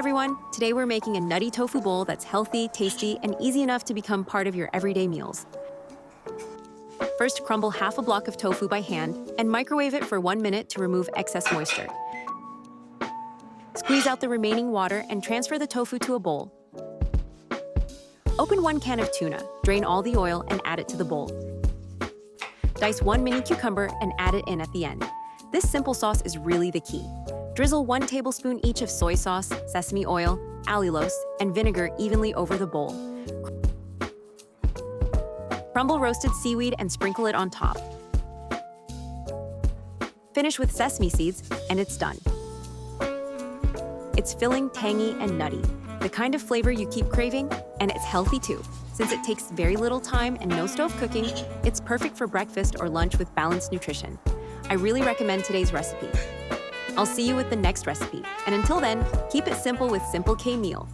everyone! Today we're making a nutty tofu bowl that's healthy, tasty, and easy enough to become part of your everyday meals. First, crumble half a block of tofu by hand and microwave it for 1 minute to remove excess moisture. Squeeze out the remaining water and transfer the tofu to a bowl. Open 1 can of tuna, drain all the oil, and add it to the bowl. Dice 1 mini cucumber and add it in at the end. This simple sauce is really the key. Drizzle 1 tablespoon each of soy sauce, sesame oil, allulose, and vinegar evenly over the bowl. Crumble roasted seaweed and sprinkle it on top. Finish with sesame seeds, and it's done. It's filling, tangy, and nutty, the kind of flavor you keep craving, and it's healthy too. Since it takes very little time and no stove cooking, it's perfect for breakfast or lunch with balanced nutrition. I really recommend today's recipe. I'll see you with the next recipe, and until then, keep it simple with simplekmeal.